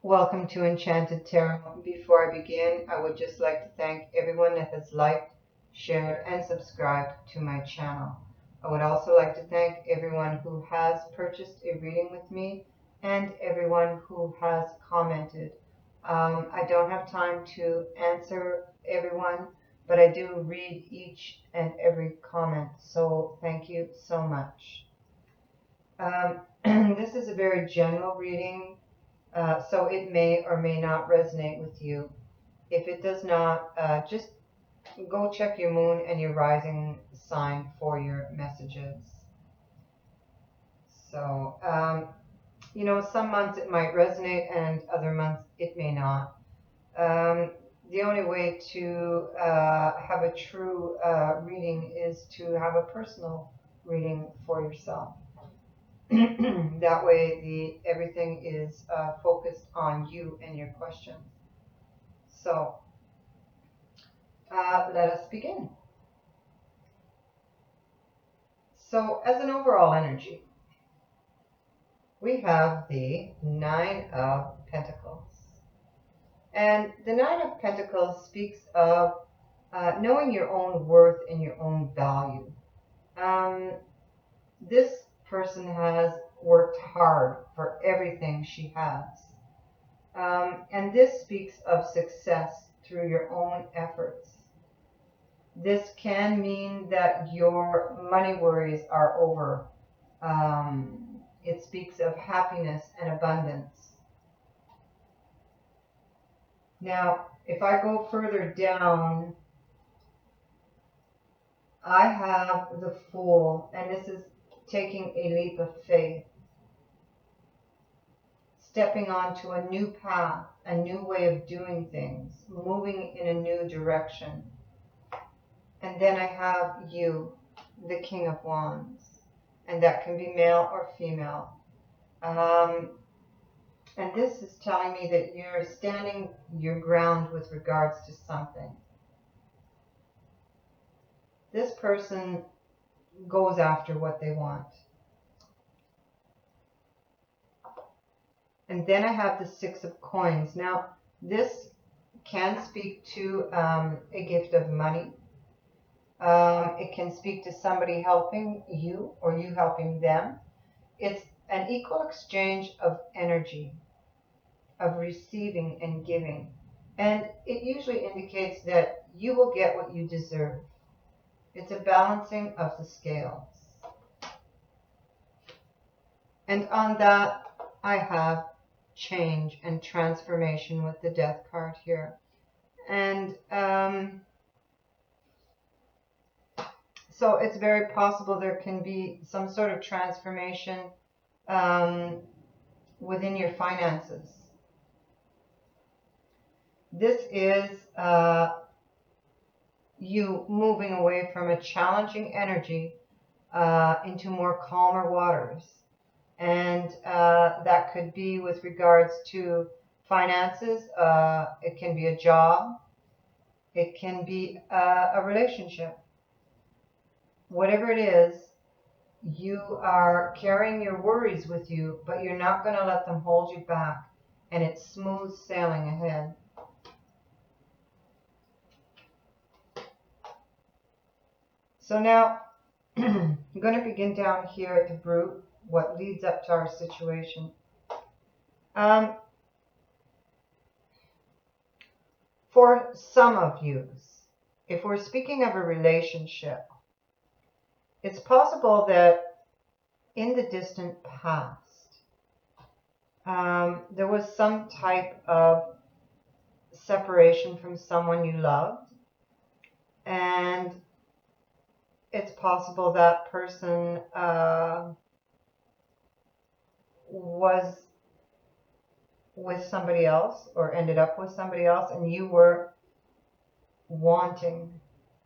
Welcome to Enchanted Tarot. Before I begin, I would just like to thank everyone that has liked, shared, and subscribed to my channel. I would also like to thank everyone who has purchased a reading with me and everyone who has commented. I don't have time to answer everyone, but I do read each and every comment, so thank you so much. This is a very general reading. So it may or may not resonate with you. If it does not, just go check your moon and your rising sign for your messages. So, some months it might resonate and other months it may not. The only way to have a true reading is to have a personal reading for yourself. That way everything is focused on you and your question. So let us begin. So as an overall energy, we have the Nine of Pentacles. And the Nine of Pentacles speaks of knowing your own worth and your own value. This person has worked hard for everything she has. And this speaks of success through your own efforts. This can mean that your money worries are over. It speaks of happiness and abundance. Now, if I go further down, I have the Fool, and this is taking a leap of faith. Stepping onto a new path, a new way of doing things, moving in a new direction. And then I have you, the King of Wands, and that can be male or female. And this is telling me that you're standing your ground with regards to something. This person goes after what they want. And then I have the Six of Coins. Now, this can speak to a gift of money. It can speak to somebody helping you or you helping them. It's an equal exchange of energy, of receiving and giving. And it usually indicates that you will get what you deserve. It's a balancing of the scales. And on that, I have change and transformation with the Death card here. And so it's very possible there can be some sort of transformation within your finances. This is you moving away from a challenging energy into more calmer waters. And that could be with regards to finances. It can be a job. It can be a relationship. Whatever it is, you are carrying your worries with you, but you're not going to let them hold you back. And it's smooth sailing ahead. So now, I'm going to begin down here at the root, what leads up to our situation. For some of you, if we're speaking of a relationship, it's possible that in the distant past, there was some type of separation from someone you loved, and it's possible that person was with somebody else or ended up with somebody else, and you were wanting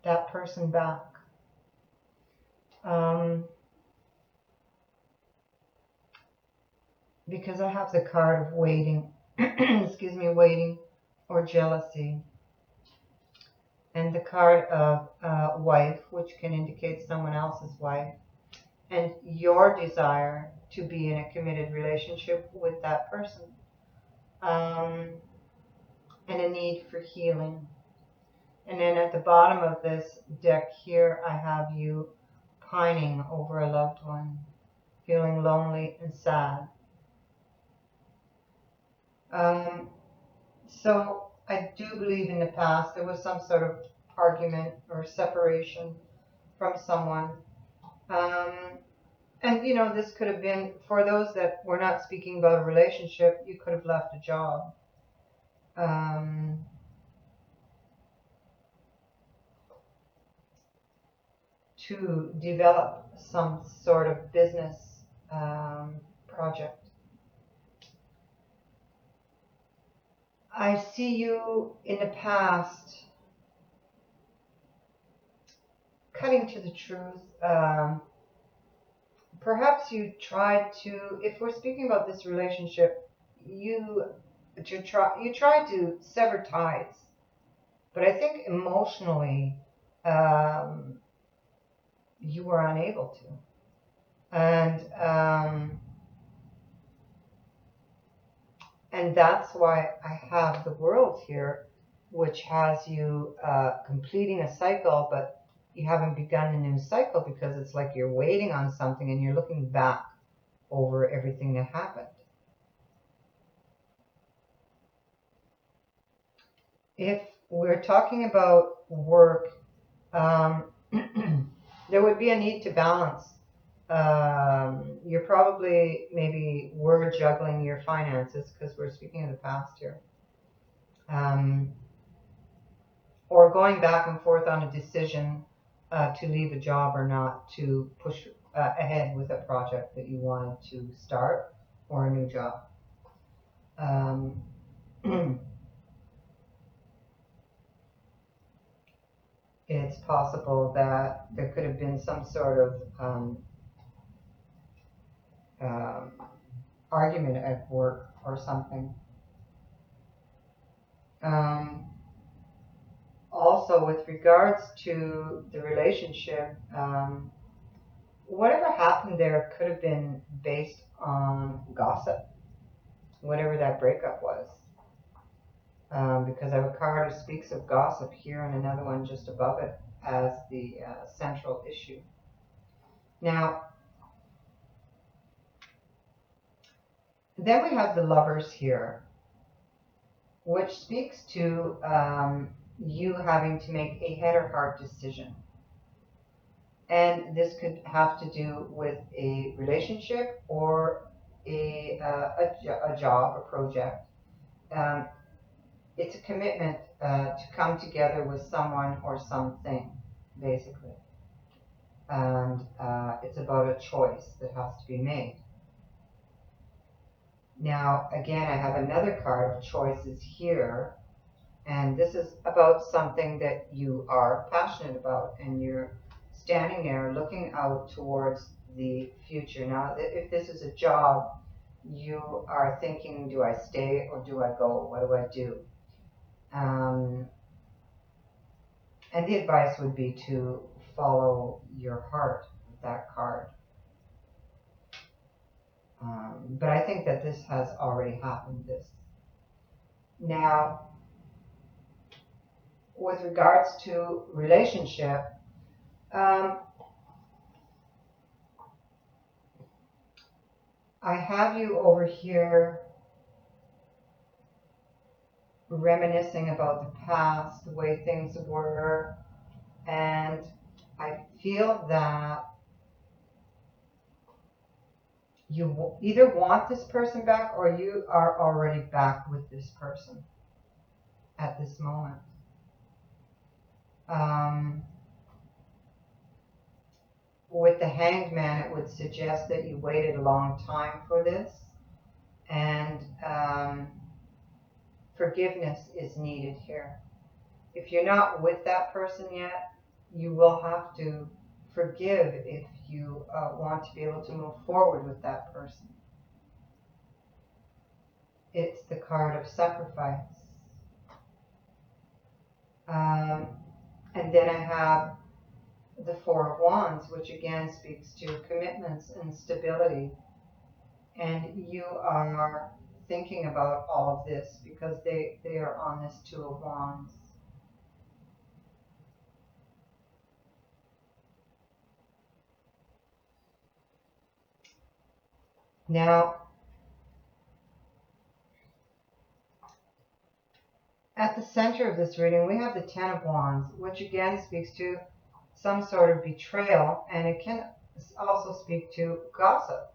that person back. Because I have the card of waiting, excuse me, waiting or jealousy. And the card of wife, which can indicate someone else's wife. And your desire to be in a committed relationship with that person. um, and a need for healing. And then at the bottom of this deck here, I have you pining over a loved one, feeling lonely and sad. Um, so I do believe in the past there was some sort of argument or separation from someone. Um, and this could have been, for those that were not speaking about a relationship, you could have left a job. Um, to develop some sort of business project. I see you in the past cutting to the truth. Perhaps you tried to, if we're speaking about this relationship, you tried to sever ties, but I think emotionally you were unable to, and that's why I have the world here, which has you completing a cycle, but you haven't begun a new cycle because it's like you're waiting on something and you're looking back over everything that happened. If we're talking about work, um, there would be a need to balance. You're probably maybe were juggling your finances because we're speaking of the past here. Or going back and forth on a decision to leave a job or not, to push ahead with a project that you wanted to start or a new job. Um, it's possible that there could have been some sort of um, argument at work or something. Also, with regards to the relationship, whatever happened there could have been based on gossip, whatever that breakup was. Because I have a card who speaks of gossip here and another one just above it as the central issue. Now, then we have the Lovers here, which speaks to you having to make a head or heart decision. And this could have to do with a relationship or a job, a project. Um, it's a commitment to come together with someone or something, basically. And it's about a choice that has to be made. Now, again, I have another card of choices here, and this is about something that you are passionate about, and you're standing there looking out towards the future. Now, if this is a job, you are thinking, do I stay or do I go? What do I do? And the advice would be to follow your heart with that card. But I think that this has already happened. Now, with regards to relationship, I have you over here reminiscing about the past, the way things were, and I feel that you either want this person back or you are already back with this person at this moment. With the Hanged Man, it would suggest that you waited a long time for this, and forgiveness is needed here. If you're not with that person yet, you will have to forgive if you want to be able to move forward with that person. It's the card of sacrifice. And then I have the Four of Wands, which again speaks to commitments and stability. And you are thinking about all of this because they are on this Two of Wands. Now, at the center of this reading, we have the Ten of Wands, which again speaks to some sort of betrayal, and it can also speak to gossip.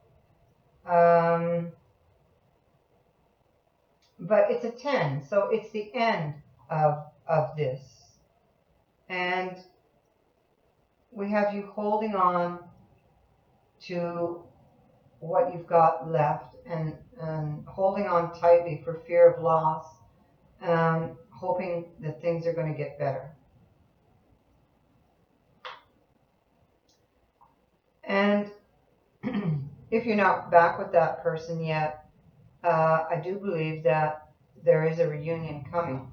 But it's a 10, so it's the end of this. And we have you holding on to what you've got left and holding on tightly for fear of loss, hoping that things are going to get better. And if you're not back with that person yet, I do believe that there is a reunion coming,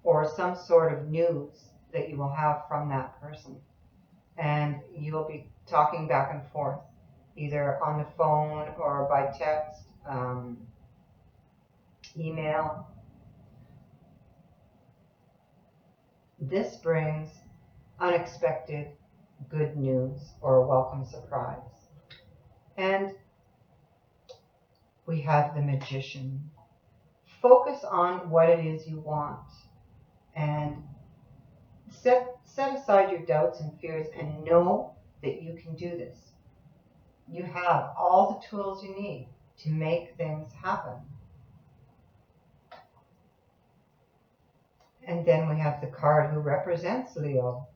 or some sort of news that you will have from that person. And you'll be talking back and forth, either on the phone or by text, email. This brings unexpected good news or a welcome surprise. And we have the Magician. Focus on what it is you want and set aside your doubts and fears and know that you can do this. You have all the tools you need to make things happen. And then we have the card who represents Leo,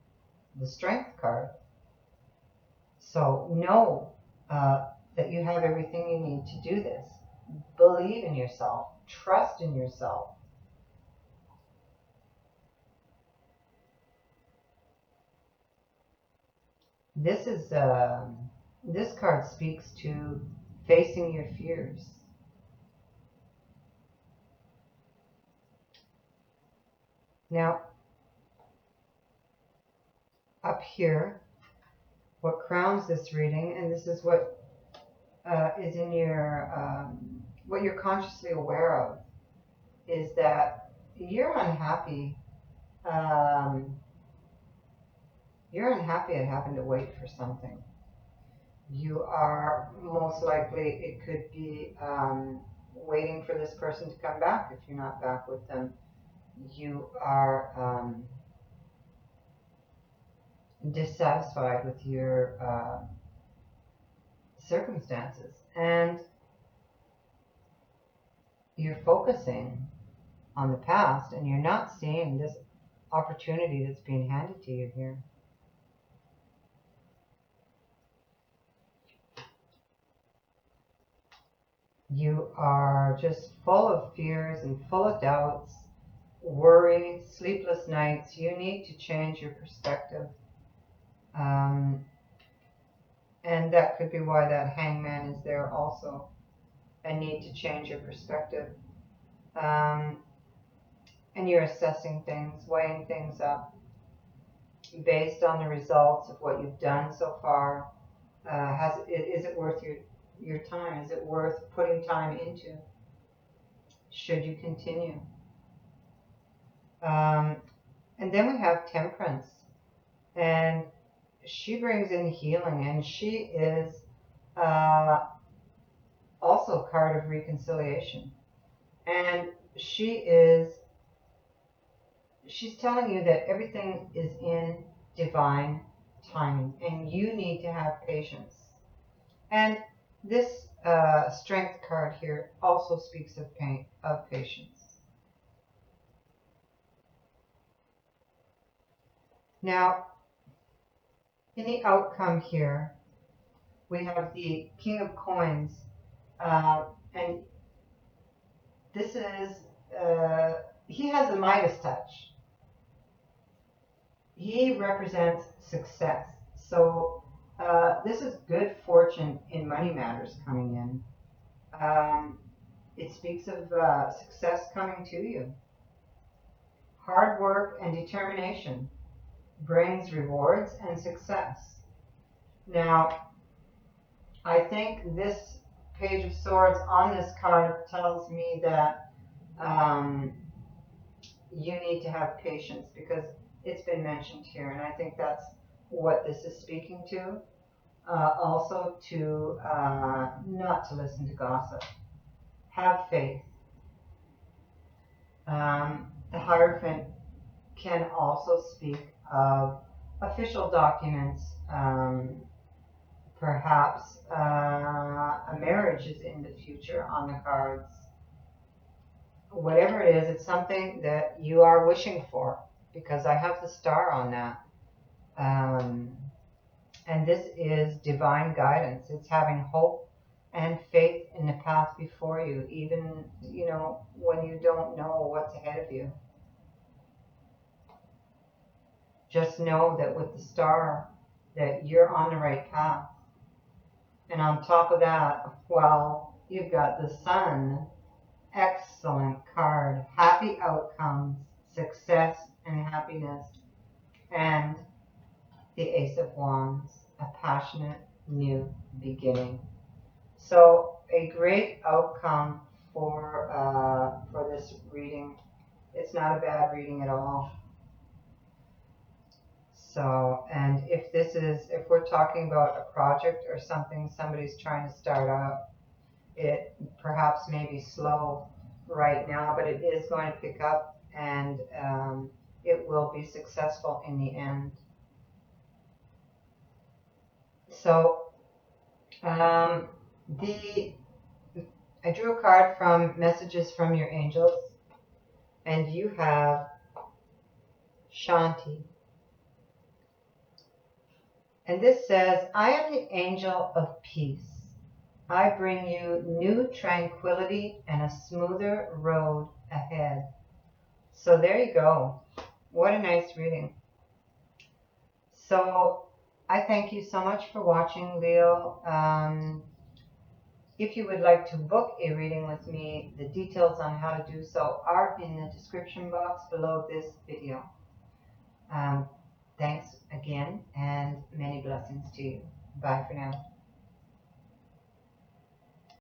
the Strength card. So know that you have everything you need to do this. Believe in yourself. Trust in yourself. This card speaks to facing your fears. Now, up here, what crowns this reading, and this is what is in your, what you're consciously aware of, is that you're unhappy. You're unhappy at having to wait for something. You are most likely, it could be waiting for this person to come back if you're not back with them. You are dissatisfied with your circumstances, and you're focusing on the past, and you're not seeing this opportunity that's being handed to you here. You are just full of fears and full of doubts, worry, sleepless nights. You need to change your perspective. And that could be why that Hangman is there also. A need to change your perspective. And you're assessing things, weighing things up based on the results of what you've done so far. Is it worth your time? Is it worth putting time into? Should you continue? And then we have Temperance, and she brings in healing, and she is also a card of reconciliation. And she's telling you that everything is in divine timing, and you need to have patience. And this Strength card here also speaks of patience. Now, in the outcome here, we have the King of Coins, and this is, he has a Midas touch. He represents success. So this is good fortune in money matters coming in. It speaks of success coming to you. Hard work and determination brings rewards and success. Now, I think this Page of Swords on this card tells me that you need to have patience because it's been mentioned here, and I think that's what this is speaking to. Also to not to listen to gossip. Have faith. The Hierophant can also speak of official documents. Perhaps a marriage is in the future on the cards. Whatever it is, it's something that you are wishing for because I have the star on that. And this is divine guidance. It's having hope and faith in the path before you, even, when you don't know what's ahead of you. Just know that with the star, that you're on the right path. And on top of that, well, you've got the Sun. Excellent card. Happy outcomes, success, and happiness. And the Ace of Wands, a passionate new beginning. So a great outcome for this reading. It's not a bad reading at all. So, and if we're talking about a project or something somebody's trying to start up, it perhaps may be slow right now, but it is going to pick up, and it will be successful in the end. So, I drew a card from Messages from Your Angels, and you have Shanti. And this says, I am the angel of peace. I bring you new tranquility and a smoother road ahead. So there you go. What a nice reading. So I thank you so much for watching, Leo. If you would like to book a reading with me, the details on how to do so are in the description box below this video. Thanks again, and many blessings to you. Bye for now.